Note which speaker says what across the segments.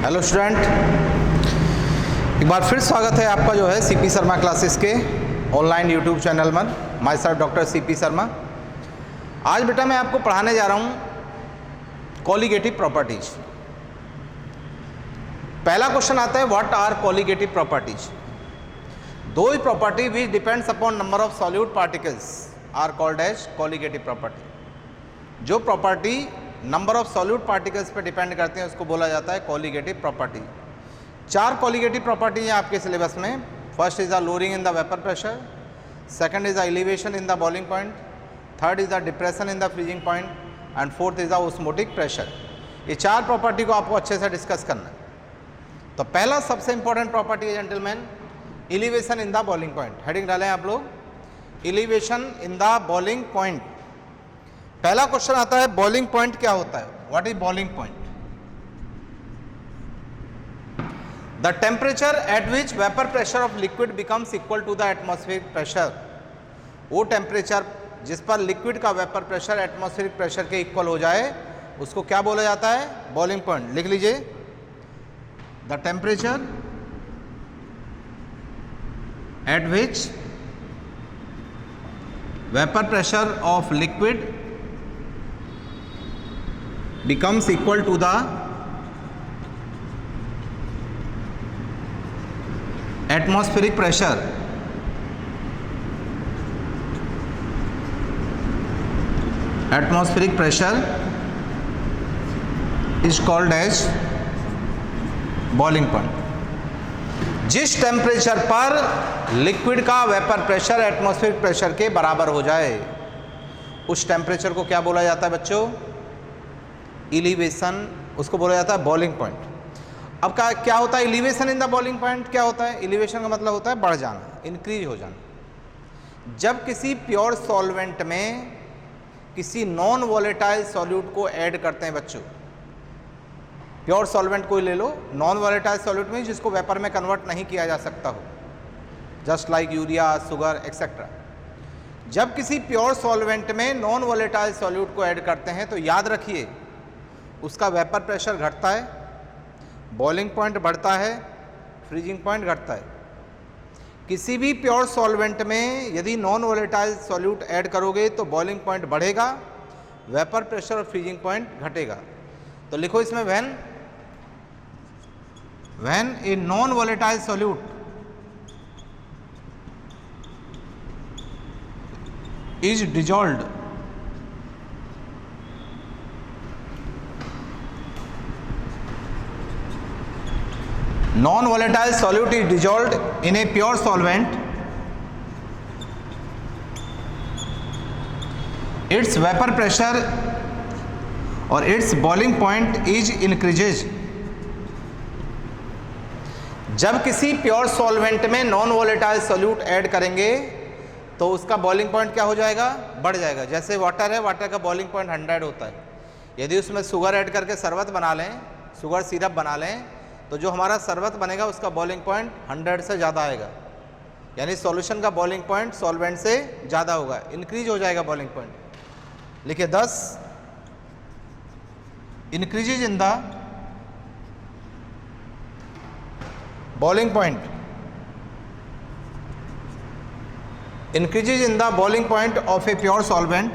Speaker 1: Hello student, एक बार फिर स्वागत है आपका जो है सीपी शर्मा क्लासेस के ऑनलाइन यूट्यूब चैनल में। My self doctor CP Sharma. आज बेटा मैं आपको पढ़ाने जा रहा हूँ कॉलिगेटिव प्रॉपर्टीज। पहला क्वेश्चन आता है, व्हाट आर कॉलिगेटिव प्रॉपर्टीज? दो ही property which depends upon number of solute particles are called as colligative property. जो property number of solute particles पे डिपेंड करते हैं उसको बोला जाता है कॉलिगेटिव प्रॉपर्टी। चार कॉलिगेटिव प्रॉपर्टी हैं आपके सिलेबस में। First is the lowering in the vapour pressure, second is the elevation in the boiling point, third is the depression in the freezing point and fourth is the osmotic pressure. ये चार property को आपको अच्छे से discuss करना है। तो पहला सबसे इंपॉर्टेंट प्रॉपर्टी है gentleman, elevation in the boiling point. Heading डालें आप लोग, elevation in the boiling point. पहला क्वेश्चन आता है, बॉइलिंग पॉइंट क्या होता है? What is boiling point? The temperature at which vapour pressure of liquid becomes equal to the atmospheric pressure. वो टेम्परेचर जिस पर लिक्विड का वेपर प्रेशर एटमॉस्फेरिक प्रेशर के इक्वल हो जाए उसको क्या बोला जाता है? Boiling point. लिख लीजिए, the temperature at which vapour pressure of liquid becomes equal to the atmospheric pressure is called as boiling point। जिस टेम्परेचर पर लिक्विड का वेपर प्रेशर एटमॉस्फेरिक प्रेशर के बराबर हो जाए उस टेम्परेचर को क्या बोला जाता है बच्चों? एलिवेशन। उसको बोला जाता है बॉइलिंग पॉइंट। अब क्या होता है elevation in the boiling point? क्या होता है एलिवेशन का मतलब होता है बढ़ जाना, इंक्रीज हो जाना। जब किसी प्योर सॉल्वेंट में किसी नॉन वॉलेटाइल सॉल्यूट को ऐड करते हैं बच्चों, प्योर सॉल्वेंट कोई ले लो, नॉन वॉलेटाइल सॉल्यूट में जिसको वेपर में कन्वर्ट नहीं किया जा सकता हो, just like urea, sugar etcetera. जब किसी प्योर सॉल्वेंट में नॉन वॉलेटाइल सॉल्यूट को ऐड करते हैं तो याद रखिए उसका वेपर प्रेशर घटता है, बॉइलिंग पॉइंट बढ़ता है, फ्रीजिंग पॉइंट घटता है। किसी भी प्योर सॉल्वेंट में यदि नॉन वॉलेटाइल सॉल्यूट ऐड करोगे तो बॉइलिंग पॉइंट बढ़ेगा, वेपर प्रेशर और फ्रीजिंग पॉइंट घटेगा। तो लिखो इसमें, when a non volatile solute is dissolved non-volatile solute is dissolved in a pure solvent, its vapor pressure or its boiling point is increases। जब किसी प्योर सॉल्वेंट में non volatile solute add करेंगे तो उसका बॉइलिंग पॉइंट क्या हो जाएगा? बढ़ जाएगा। जैसे वाटर है, वाटर का बॉइलिंग पॉइंट 100 होता है। यदि उसमें शुगर ऐड करके शरबत बना लें, शुगर सिरप बना लें, तो जो हमारा शरबत बनेगा उसका बॉइलिंग पॉइंट 100 से ज़्यादा आएगा, यानी सॉल्यूशन का बॉइलिंग पॉइंट सॉल्वेंट से ज़्यादा होगा, इंक्रीज हो जाएगा बॉइलिंग पॉइंट। लिखिए 10 increases in the boiling point, increases in the boiling point of A pure solvent,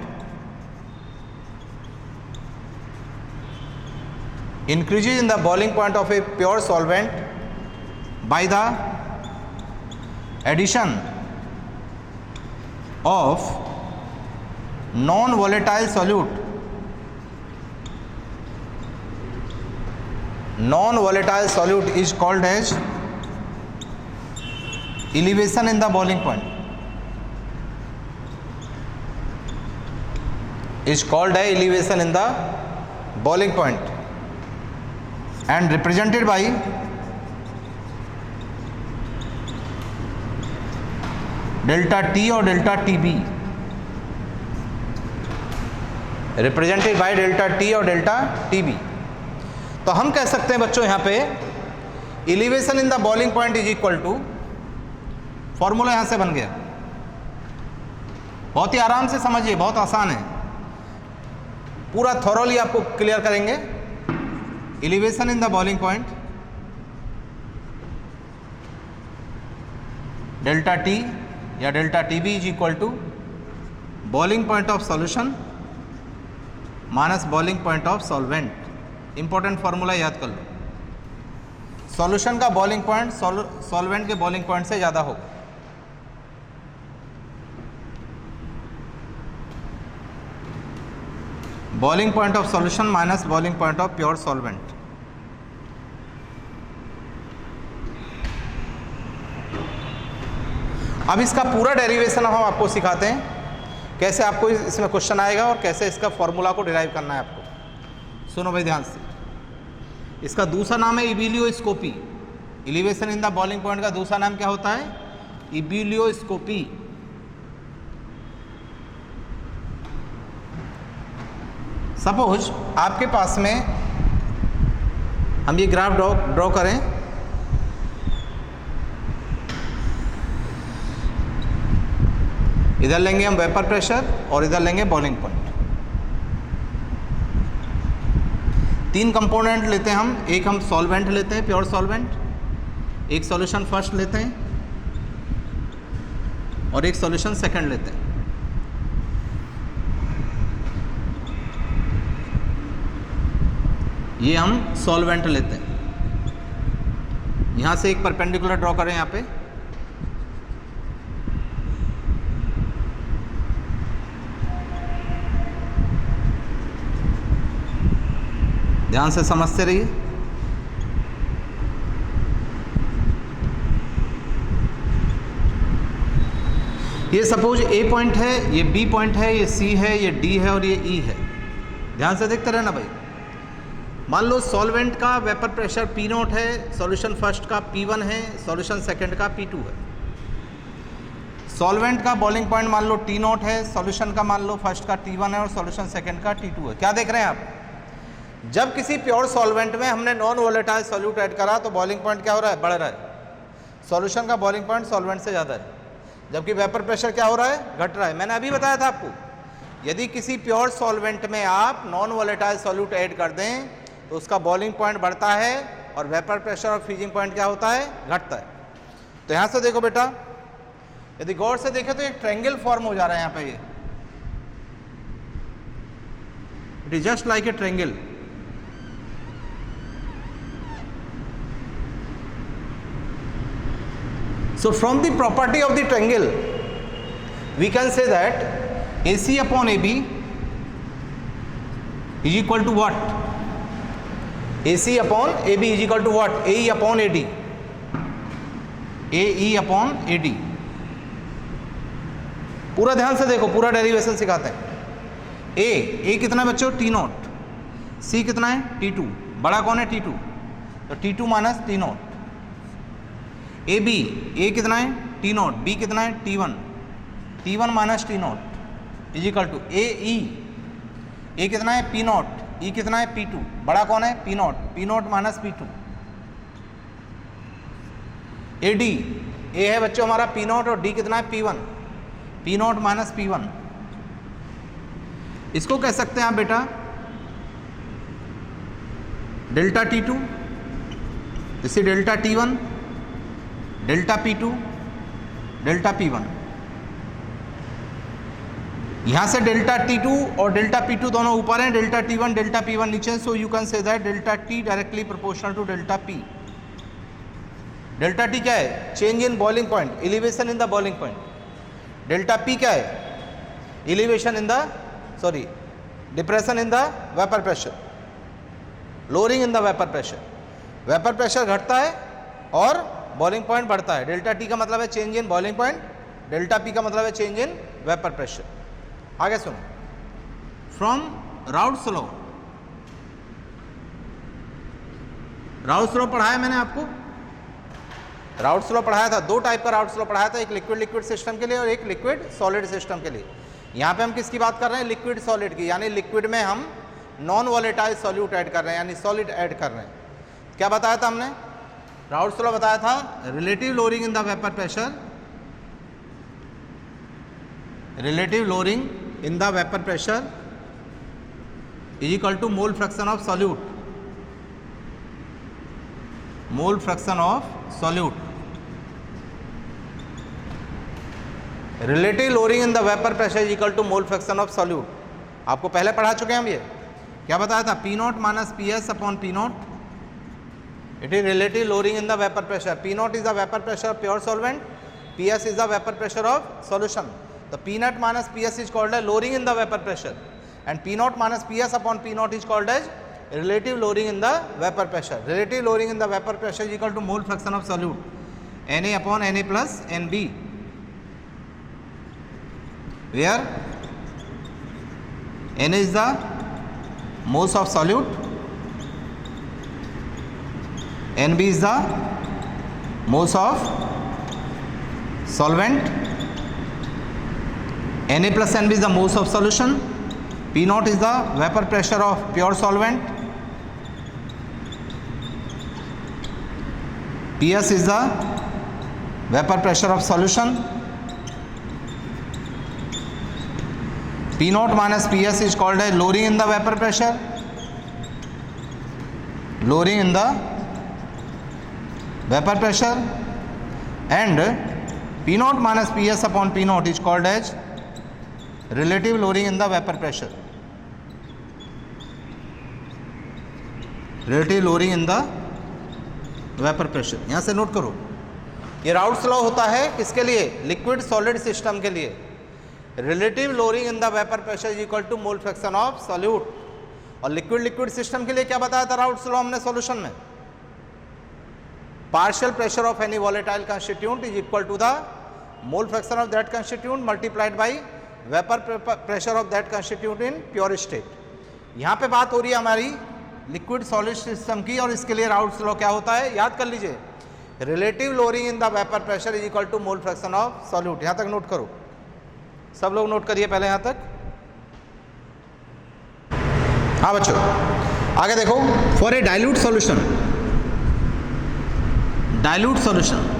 Speaker 1: increases in the boiling point of a pure solvent by the addition of non-volatile solute, non-volatile solute is called as elevation in the boiling point, is called as elevation in the boiling point and represented by delta T और delta TB, represented by delta T और delta TB। तो हम कह सकते हैं बच्चों यहाँ पे elevation in the boiling point is equal to, formula यहाँ से बन गया, बहुत ही आराम से समझिए, बहुत आसान है, पूरा थॉरोली आपको क्लियर करेंगे। Elevation in the boiling point delta T या delta T B is equal to boiling point of solution minus boiling point of solvent. Important formula याद कर लो, सॉल्यूशन का बॉइलिंग पॉइंट सॉल्वेंट के बॉइलिंग पॉइंट से ज़्यादा होगा। Boiling point of solution minus boiling point of pure solvent. अब इसका पूरा डेरिवेशन हम आपको सिखाते हैं, कैसे आपको इसमें क्वेश्चन आएगा और कैसे इसका फॉर्मूला को डिराइव करना है आपको। सुनो भाई ध्यान से, इसका दूसरा नाम है ebullioscopy. Elevation in the boiling point का दूसरा नाम क्या होता है? इबिलियोस्कोपी। सपोज आपके पास में हम ये ग्राफ ड्रॉ करें, इधर लेंगे हम वेपर प्रेशर और इधर लेंगे बॉइलिंग पॉइंट। तीन कंपोनेंट लेते हैं हम, एक हम सॉल्वेंट लेते हैं, प्योर सॉल्वेंट, एक सॉल्यूशन फर्स्ट लेते हैं और एक सॉल्यूशन सेकंड लेते हैं। ये हम सॉल्वेंट लेते हैं। यहां से एक परपेंडिकुलर ड्रॉ करें यहां पे, ध्यान से समझते रहिए। ये सपोज ए पॉइंट है, ये बी पॉइंट है, ये सी है, ये डी है और ये ई है। ध्यान से देखते रहना भाई। मान लो सॉल्वेंट का वेपर प्रेशर P0 है, सॉल्यूशन फर्स्ट का P1 है, सॉल्यूशन सेकंड का P2 है। सॉल्वेंट का बॉइलिंग पॉइंट मान लो T0 है, सॉल्यूशन का मान लो फर्स्ट का T1 है और सॉल्यूशन सेकंड का T2 है। क्या देख रहे हैं आप? जब किसी प्योर सॉल्वेंट में हमने नॉन वोलेटाइल सॉल्यूट ऐड करा तो बॉइलिंग पॉइंट क्या हो रहा है? बढ़ रहा है। सॉल्यूशन का बॉइलिंग पॉइंट सॉल्वेंट से ज़्यादा है, जबकि वेपर प्रेशर क्या हो रहा है? घट रहा है। मैंने अभी बताया था आपको, यदि किसी प्योर सॉल्वेंट में आप नॉन वोलेटाइल सॉल्यूट ऐड कर दें तो उसका बॉइलिंग पॉइंट बढ़ता है और वेपर प्रेशर और फ्रीजिंग पॉइंट क्या होता है? घटता है। तो यहाँ से देखो बेटा, यदि गौर से देखें तो एक ट्रायंगल फॉर्म हो जा रहा है यहाँ पे। ये it is just like a triangle. So from the property of the triangle, we can say that AC upon AB is equal to what? AC upon AB is equal to what? AE upon AD. AE upon AD. पूरा ध्यान से देखो, पूरा derivation सिखाते हैं। A कितना है बच्चों? T0। C कितना है? T2। बड़ा कौन है? T2। तो T2 minus T0। A B, ए कितना है? T0। बी कितना है? T1। T1 minus T0 is equal to A E. A कितना है? P0। ई कितना है? P2। बड़ा कौन है? P0। P0 minus P2। A D, ए है बच्चों हमारा P0 और डी कितना है? P1। P0 minus P1। इसको कह सकते हैं आप बेटा डेल्टा T2, इसे delta T1, delta P2, delta P1। यहां से डेल्टा T2 और डेल्टा P2 दोनों ऊपर हैं, डेल्टा T1 डेल्टा P1 नीचे। So you can say that delta T directly proportional to delta P। Delta T क्या है? Change in boiling point, elevation in the boiling point. Delta P क्या है? Elevation in the depression in the vapour pressure, lowering in the vapour pressure. Vapour pressure घटता है और boiling point बढ़ता है। Delta T का मतलब है change in boiling point, delta P का मतलब है चेंज इन वेपर प्रेशर। आगे सुनो, from routes law. Routes law पढ़ाया मैंने आपको, राउट्स लॉ पढ़ाया था। दो टाइप का राउट्स लॉ पढ़ाया था, एक लिक्विड लिक्विड सिस्टम के लिए और एक लिक्विड सॉलिड सिस्टम के लिए। यहाँ पे हम किसकी बात कर रहे हैं? लिक्विड सॉलिड की, यानी लिक्विड में हम नॉन वोलेटाइल सॉल्यूट ऐड कर रहे हैं, यानी सॉलिड ऐड कर रहे हैं। क्या बताया था हमने? राउट्स लॉ बताया था, relative lowering in the vapour pressure, relative lowering in the vapour pressure is equal to mole fraction of solute, mole fraction of solute relative lowering in the vapour pressure is equal to mole fraction of solute. आपको पहले पढ़ा चुके हैं हम, ये क्या बताया था, P naught minus P S upon P naught, it is relative lowering in the vapour pressure. P not is the vapour pressure of pure solvent, P S is the vapour pressure of solution. तो P naught minus P S is called as lowering in the vapour pressure and P naught minus P S upon P not is called as relative lowering in the vapor pressure. Relative lowering in the vapor pressure is equal to mole fraction of solute, Na upon Na plus Nb, where Na is the moles of solute, Nb is the moles of solvent, Na plus Nb is the moles of solution, P naught is the vapor pressure of pure solvent, Ps is the vapor pressure of solution, P naught minus Ps is called as lowering in the vapor pressure, lowering in the vapor pressure, and P naught minus Ps upon P naught is called as relative lowering in the vapor pressure, relative lowering in the vapour pressure. यहाँ से note करो, ये routes law होता है किसके लिए, liquid solid system के लिए। Relative lowering in the vapour pressure is equal to mole fraction of solute. और लिक्विड लिक्विड सिस्टम के लिए क्या बताया था राउट्स लॉ हमने सॉल्यूशन में, partial pressure of any volatile constituent is equal to the mole fraction of that constituent multiplied by vapour pressure of that constituent in pure state. यहाँ पे बात हो रही है हमारी लिक्विड सॉलिड सिस्टम की, और इसके लिए राउट्स लॉ क्या होता है, याद कर लीजिए, relative lowering in the vapour pressure is equal to mole fraction of solute. यहाँ तक नोट करो, सब लोग नोट करिए पहले यहाँ तक। हाँ बच्चों आगे देखो, for A dilute solution, dilute solution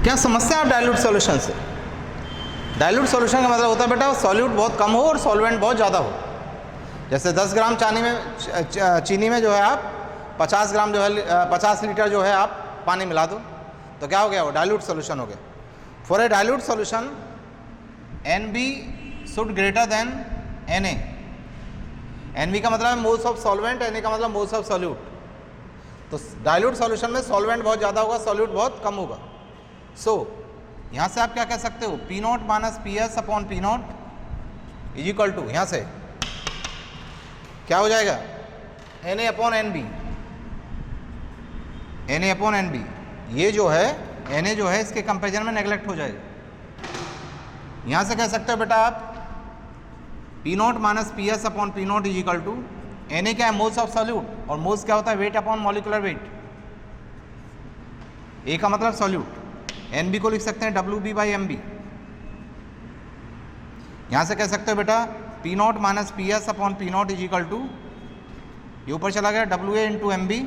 Speaker 1: क्या समस्या है डाइल्यूट सॉल्यूशन से। डाइल्यूट सॉल्यूशन का मतलब होता है बेटा सॉल्यूट बहुत कम हो और सॉल्वेंट बहुत ज़्यादा हो। जैसे 10 ग्राम चीनी में जो है आप 50 ग्राम जो है 50 लीटर जो है आप पानी मिला दो तो क्या हो गया, वो डाइल्यूट सॉल्यूशन हो गया। For a dilute solution Nb should greater than Na। Nb का मतलब है मोल्स ऑफ सॉल्वेंट, Na का मतलब मोल्स ऑफ सॉल्यूट। तो डाइल्यूट सॉल्यूशन में सॉल्वेंट बहुत ज़्यादा होगा, सॉल्यूट बहुत कम होगा। सो यहाँ से आप क्या कह सकते हो, P not minus P S upon P not is equal to, यहाँ से क्या हो जाएगा, Na upon Nb, Na upon Nb। ये जो है Na जो है इसके कंपेरिजन में नेगलेक्ट हो जाएगा। यहाँ से कह सकते हो बेटा आप P not minus P S upon P not is equal to, Na क्या है, मोल्स ऑफ सॉल्यूट, और मोल्स क्या होता है, weight upon molecular weight. A का मतलब सॉल्यूट, Nb को लिख सकते हैं Wb बाई Mb। यहाँ से कह सकते हो बेटा P not minus P S upon P not is equal to, ये ऊपर चला गया Wa into M B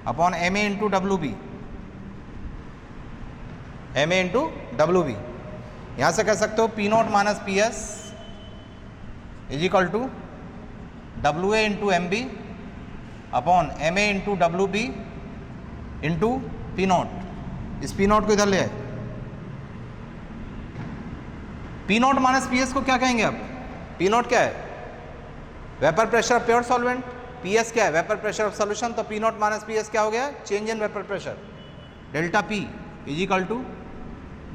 Speaker 1: upon Ma into Wb, Ma into Wb। यहाँ से कह सकते हो P not minus P S is equal to Wa into M B upon Ma into Wb into P nought. इस P नॉट को इधर ले आए, P not minus P S को क्या कहेंगे आप, P नॉट क्या है, vapour pressure of pure solvent, Ps क्या है, वेपर प्रेशर ऑफ सॉल्यूशन। तो P not minus P S क्या हो गया, change in vapour pressure, delta P is equal to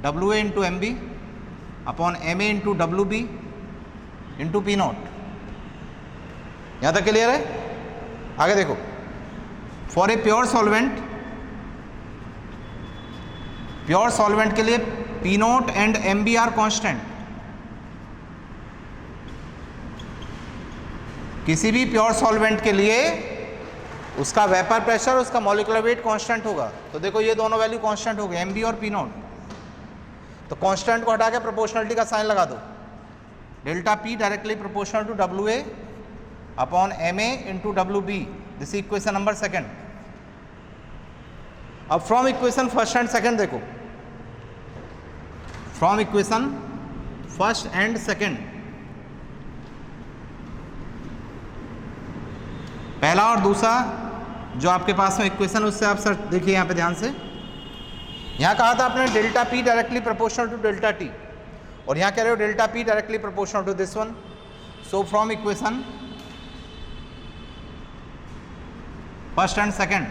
Speaker 1: Wa into M B upon Ma into Wb into P not. यहाँ तक clear है। आगे देखो, for a pure solvent, pure solvent के लिए P not and Mb are constant. किसी भी pure solvent के लिए उसका वेपर प्रेशर, उसका मॉलिक्यूलर वेट कांस्टेंट होगा। तो देखो ये दोनों वैल्यू कांस्टेंट हो गए, एम बी और पी नॉट। तो कांस्टेंट को हटा के प्रोपोर्शनलिटी का साइन लगा दो, delta P directly proportional to W A upon M A into W B. This equation number second. अब from equation first and second देखो, from equation first and second, पहला और दूसरा जो आपके पास में इक्वेशन, उससे आप सर देखिए यहाँ पे ध्यान से, यहाँ कहा था आपने delta P directly proportional to delta T, और यहाँ कह रहे हो delta P directly proportional to this one. So from equation first and second,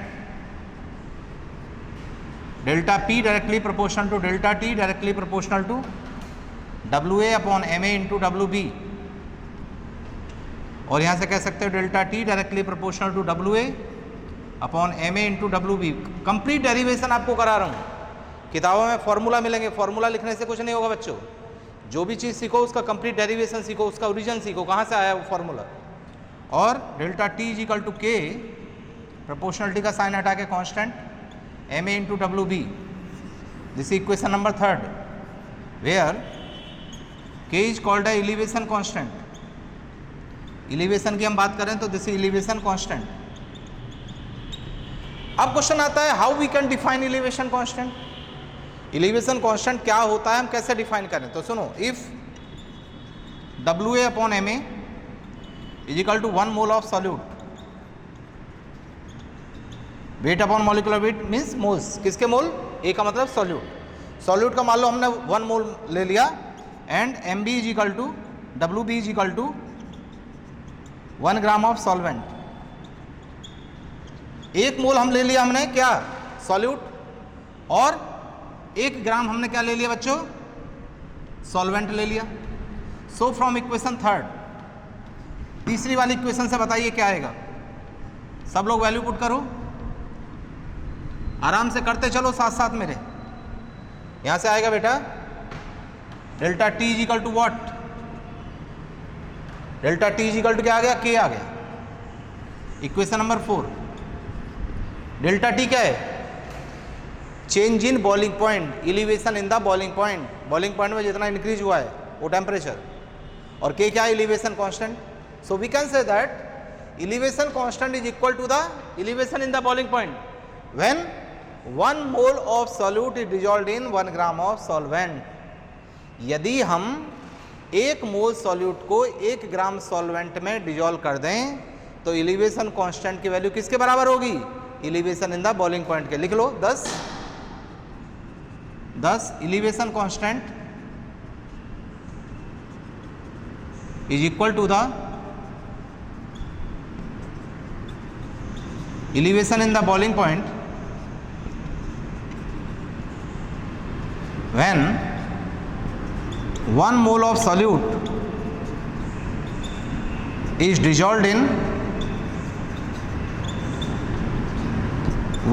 Speaker 1: delta P directly proportional to delta T directly proportional to WA upon MA into WB, और यहाँ से कह सकते हो delta T directly proportional to WA upon MA into WB. Complete derivation आपको करा रहा हूँ. किताबों में फॉर्मूला मिलेंगे, फॉर्मूला लिखने से कुछ नहीं होगा बच्चों. जो भी चीज़ सीखो उसका कंप्लीट डेरिवेशन सीखो, उसका ओरिजिन सीखो, कहाँ से आया वो फॉर्मूला. और delta T is equal to K, proportionality का साइन हटा के constant, MA into WB. This equation number 3 where K is called है एलिवेशन कांस्टेंट. एलिवेशन की हम बात करें तो दिस इज एलिवेशन कांस्टेंट. अब क्वेश्चन आता है how we can define elevation constant. Elevation constant क्या होता है, हम कैसे डिफाइन करें. तो सुनो, if WA upon MA is equal to 1 mole of solute, weight upon molecular weight means moles. किसके मोल? ए का मतलब सॉल्यूट. सॉल्यूट का मान लो हमने 1 मोल ले लिया, and MB is equal to WB is equal to 1 gram of solvent. 1 mole हम ले लिया हमने क्या, सॉल्यूट, और 1 ग्राम हमने क्या ले लिया बच्चों, सॉल्वेंट ले लिया. सो फ्रॉम इक्वेशन 3, तीसरी वाली इक्वेशन से बताइए क्या आएगा. सब लोग वैल्यू पुट करो, आराम से करते चलो साथ साथ मेरे. यहां से आएगा बेटा delta T is equal to what, delta T is equal to क्या आ गया, के आ गया. इक्वेशन नंबर 4, डेल्टा टी क्या है, change in boiling point, elevation in the boiling point. Boiling point में जितना इंक्रीज हुआ है वो टेम्परेचर, और के क्या है, elevation constant. So we can say that elevation constant is equal to the elevation in the boiling point when 1 mole of solute is dissolved in 1 gram of solvent. यदि हम 1 मोल solute को 1 ग्राम solvent में dissolve कर दें तो elevation constant की value किसके बराबर होगी, elevation in the boiling point के. लिख लो 10 elevation constant is equal to the elevation in the boiling point when 1 mole of solute is dissolved in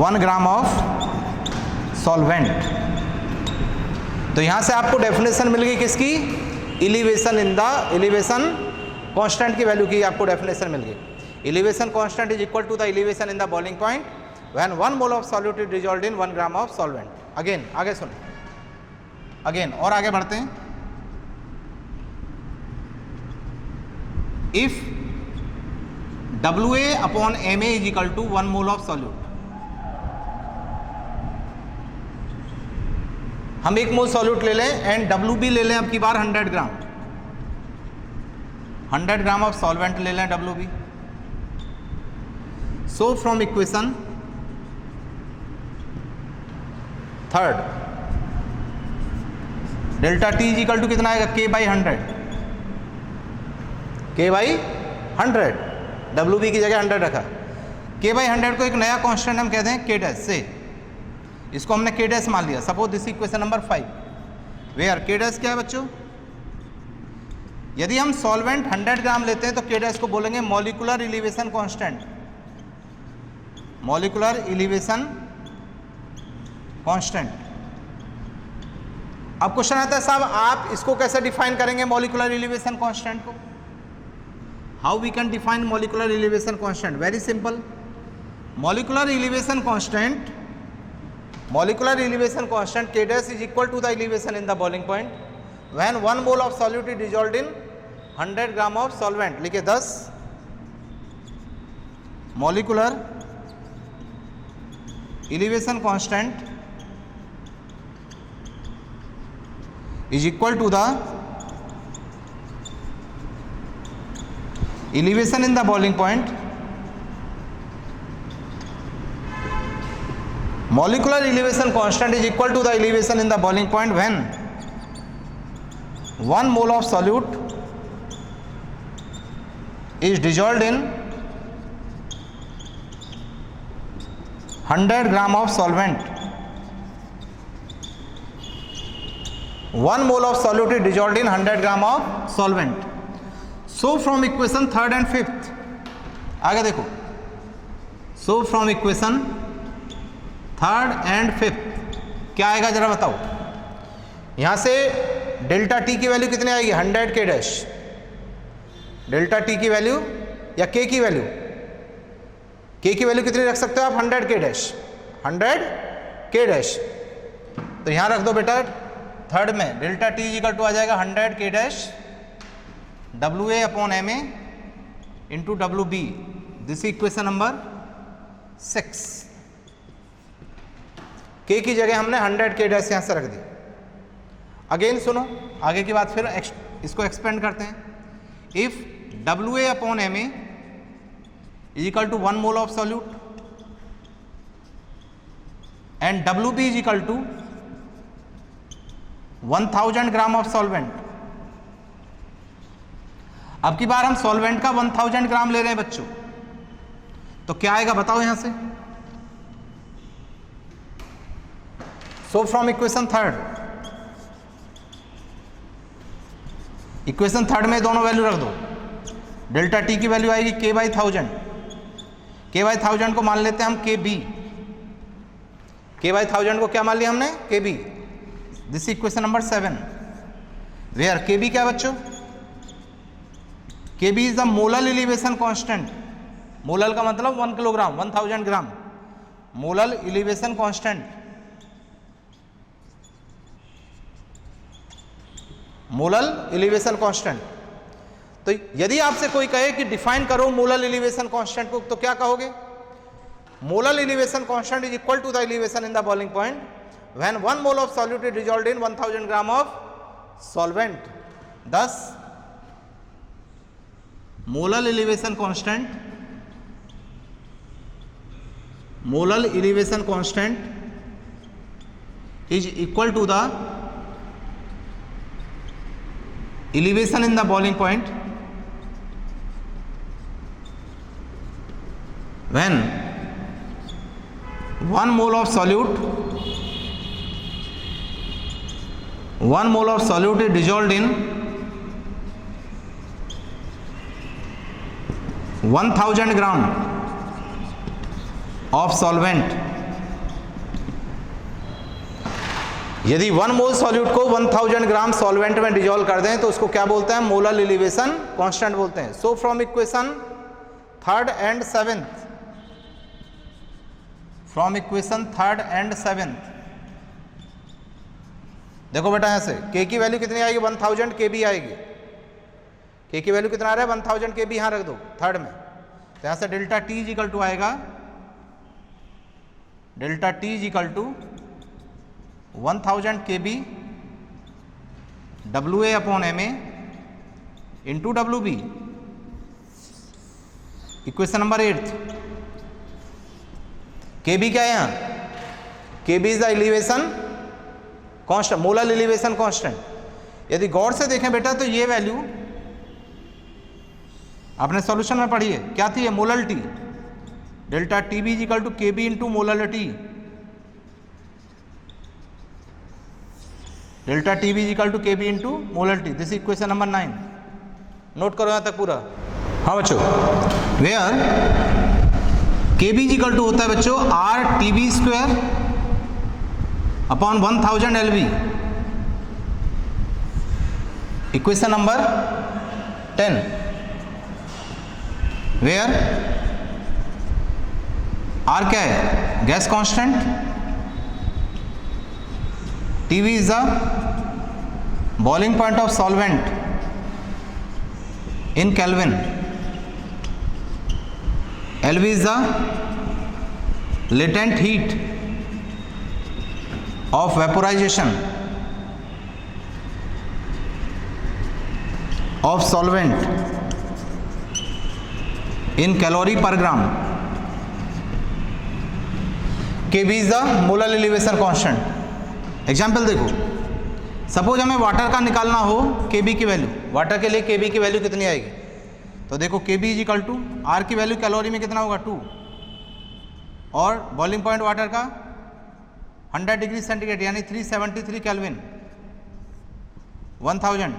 Speaker 1: 1 gram of solvent. तो यहां से आपको डेफिनेशन मिल गई किसकी, elevation in the, elevation constant की वैल्यू की आपको डेफिनेशन मिल गई. Elevation constant is equal to the elevation in the boiling point when 1 mole of solute is dissolved in 1 gram of solvent. Again आगे सुनो, अगेन और आगे बढ़ते हैं. If WA upon MA is equal to 1 mole of solute, हम 1 मोल solute ले लें and WB ले लें अब की बार 100 ग्राम, 100 ग्राम ऑफ सॉल्वेंट ले लें WB. So from equation 3 delta T is equal to कितना आएगा, K by 100, K by 100, WB की जगह 100 रखा. K बाई 100 को एक नया कांस्टेंट हम कहते हैं K डैश से, इसको हमने K डैश मान लिया. Suppose this equation number 5 where K dash क्या है बच्चों, यदि हम सॉल्वेंट 100 ग्राम लेते हैं तो K डैश को बोलेंगे molecular elevation constant, molecular elevation constant. अब क्वेश्चन आता है साहब आप इसको कैसे डिफाइन करेंगे मॉलिक्यूलर एलिवेशन कांस्टेंट को. How we can define molecular elevation constant, very simple. Molecular elevation constant, molecular elevation constant K dash is equal to the elevation in the boiling point when 1 mole of solute is dissolved in 100 gram of solvent. लिखिए 10 molecular elevation constant is equal to the elevation in the boiling point molecular elevation constant is equal to the elevation in the boiling point when 1 mole of solute is dissolved in 100 gram of solvent. 1 mole of solute is dissolved in 100 gram of solvent. So from equation third and fifth, आगे देखो, so from equation third and fifth क्या आएगा जरा बताओ। यहां से delta T की value कितनी आएगी 100 के डैश, डेल्टा टी की वैल्यू या के की वैल्यू, के की वैल्यू कितनी रख सकते हो आप 100 के डैश, 100 के डैश। तो यहां रख दो बेटा थर्ड में डेल्टा टी इक्वल टू आ जाएगा 100 के dash W A upon M A into W B. This equation number 6। K की जगह हमने 100 के डैश यहां से रख दी। अगेन सुनो आगे की बात, फिर इसको एक्सपेंड करते हैं। If W A upon M A is equal to 1 mole of solute and W B is equal to 1000 gram of solvent. अब की बार हम सॉल्वेंट का 1000 ग्राम ले रहे हैं बच्चों, तो क्या आएगा बताओ यहां से। सो from equation third, equation third में दोनों वैल्यू रख दो। डेल्टा टी की वैल्यू आएगी के बाई 1000, के बाई 1000 को मान लेते हैं हम के बी, के बाई 1000 को क्या मान लिया हमने K B. This equation number 7 where K B क्या बच्चों, K B is the molal elevation constant. Molal का मतलब 1 kilogram 1000 gram, molal elevation constant, molal elevation constant. तो यदि आपसे कोई कहे कि डिफाइन करो मोलल एलिवेशन कांस्टेंट को, तो क्या कहोगे। Molal elevation constant is equal to the elevation in the boiling point when 1 mole of solute is dissolved in 1000 gram of solvent. thus molal elevation constant, molal elevation constant is equal to the elevation in the boiling point when 1 mole of solute, 1 mole of solute is dissolved in 1000 gram of solvent। यदि 1 मोल solute को 1000 ग्राम solvent में dissolve कर दें तो उसको क्या बोलते हैं, मोलल एलिवेशन कांस्टेंट बोलते हैं। सो from equation third and seventh, from equation third and seventh देखो बेटा यहां से के की वैल्यू कितनी आएगी 1000 के बी आएगी। के की वैल्यू कितना आ रहा है 1000 के बी, यहां रख दो थर्ड में। तो यहां से delta T is equal to आएगा, delta T is equal to 1000 kb W A upon M A into W B. Equation number 8, K B क्या है यहाँ, K B is the elevation constant, molal elevation constant. यदि गौर से देखें बेटा तो ये वैल्यू आपने सॉल्यूशन में पढ़ी है, क्या थी ये molal T. Delta T B is equal to K B into molal T, delta T B equal to K B into molal T. This equation number 9, note करो यहाँ तक पूरा। हाँ बच्चों, where K B equal to होता है बच्चों R T B square upon 1000 L B. Equation number 10 where R क्या है, gas constant, TV is the boiling point of solvent in Kelvin, LV is the latent heat of vaporization of solvent in calorie per gram। KB is the molar elevation constant. Example देखो, suppose हमें water का निकालना हो KB की value, water के लिए KB की value कितनी आएगी, तो देखो KB is equal to R की वैल्यू कैलोरी में कितना होगा 2, और बॉइलिंग पॉइंट वाटर का 100 डिग्री सेंटीग्रेड यानी 373 kelvin 1000।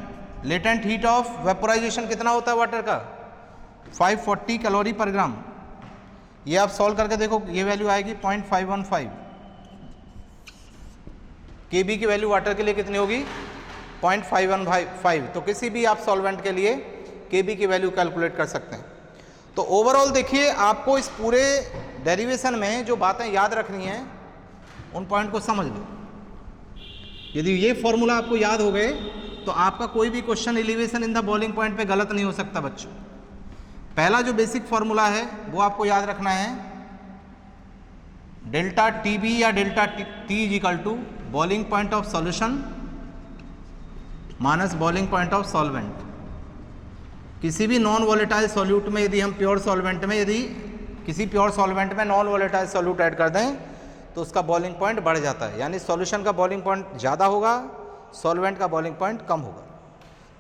Speaker 1: Latent heat of vaporisation कितना होता है वाटर का 540 कैलोरी पर ग्राम। ये आप सॉल्व करके देखो, ये वैल्यू आएगी 0.515। KB की वैल्यू वाटर के लिए कितनी होगी 0.515। तो किसी भी आप सॉल्वेंट के लिए KB की वैल्यू कैलकुलेट कर सकते हैं। तो ओवरऑल देखिए, आपको इस पूरे डेरिवेशन में जो बातें याद रखनी हैं उन पॉइंट को समझ लो। यदि ये फॉर्मूला आपको याद हो गए तो आपका कोई भी question elevation in the boiling point पे गलत नहीं हो सकता बच्चों। पहला जो बेसिक फॉर्मूला है वो आपको याद रखना है, डेल्टा TB या delta T is equal to boiling point of solution minus boiling point of solvent. किसी भी नॉन वोलेटाइल सॉल्यूट में यदि हम प्योर सॉल्वेंट में, यदि किसी प्योर सॉल्वेंट में नॉन वोलेटाइल सॉल्यूट ऐड कर दें तो उसका बॉइलिंग पॉइंट बढ़ जाता है, यानी सॉल्यूशन का बॉइलिंग पॉइंट ज़्यादा होगा, सॉल्वेंट का बॉइलिंग पॉइंट कम होगा।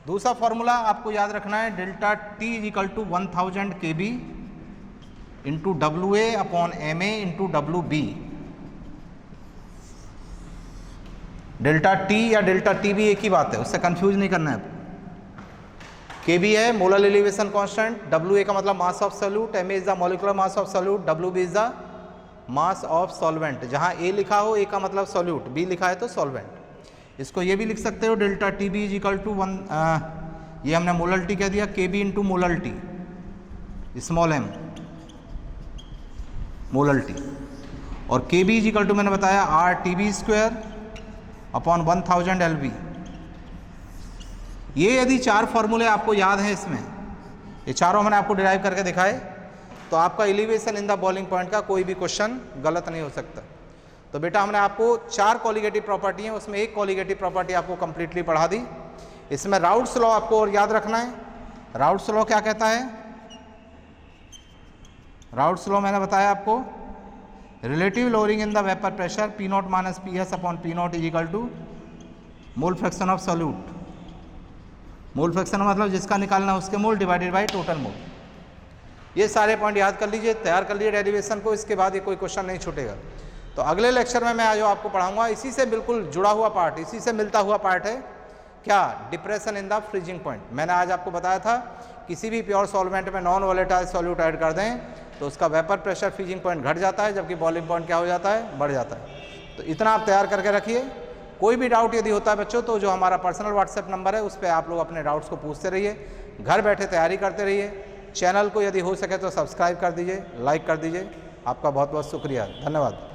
Speaker 1: दूसरा फॉर्मूला आपको याद रखना है, delta T is equal to 1000 KB into WA upon MA into WB। Delta T या डेल्टा TB एक ही बात है, उससे कंफ्यूज नहीं करना है। KB है मोलर एलिवेशन कांस्टेंट, WA का मतलब mass of solute, MA is the molecular mass of solute, WB is the mass of solvent. जहाँ A लिखा हो A का मतलब सॉल्यूट, B लिखा है तो सॉल्वेंट। इसको ये भी लिख सकते हो, delta TB is equal to 1, ये हमने मोलर T कह दिया, KB into molar T, small m molar T, और KB इज इक्वल टू मैंने बताया RTB स्क्वायर अपॉन 1000 LB। ये यदि 4 फॉर्मूले आपको याद हैं, इसमें ये चारों मैंने आपको डिराइव करके दिखाए, तो आपका elevation in the boiling point का कोई भी क्वेश्चन गलत नहीं हो सकता। तो बेटा हमने आपको 4 कॉलिगेटिव प्रॉपर्टी हैं, उसमें एक कॉलिगेटिव प्रॉपर्टी आपको कंप्लीटली पढ़ा दी। इसमें राउट्स लॉ आपको और याद रखना है। राउट्स लॉ क्या कहता है, राउट्स लॉ मैंने बताया आपको, relative lowering in the vapour pressure P0 minus PS upon P0 is equal to mole fraction of solute. Mole fraction मतलब जिसका निकालना है उसके mole divided by total mole. ये सारे पॉइंट याद कर लीजिए, तैयार कर लीजिए डेरिवेशन को, इसके बाद ये कोई क्वेश्चन नहीं छूटेगा। तो अगले लेक्चर में मैं आज आपको पढ़ाऊंगा, इसी से बिल्कुल जुड़ा हुआ पार्ट, इसी से मिलता हुआ पार्ट है क्या, depression in the freezing point. मैंने आज आपको बताया था किसी भी प्योर सॉल्वेंट में नॉन वोलेटाइल सॉल्यूट ऐड कर दें तो उसका वेपर प्रेशर फ्रीजिंग पॉइंट घट जाता है, जबकि बॉइलिंग पॉइंट क्या हो जाता है, बढ़ जाता है। तो इतना आप तैयार करके रखिए। कोई भी डाउट यदि होता है बच्चों तो जो हमारा पर्सनल व्हाट्सएप नंबर है उस पर आप लोग अपने डाउट्स को पूछते रहिए, घर बैठे तैयारी करते रहिए। चैनल को यदि हो सके तो सब्सक्राइब कर दीजिए, लाइक कर दीजिए। आपका बहुत बहुत शुक्रिया, धन्यवाद।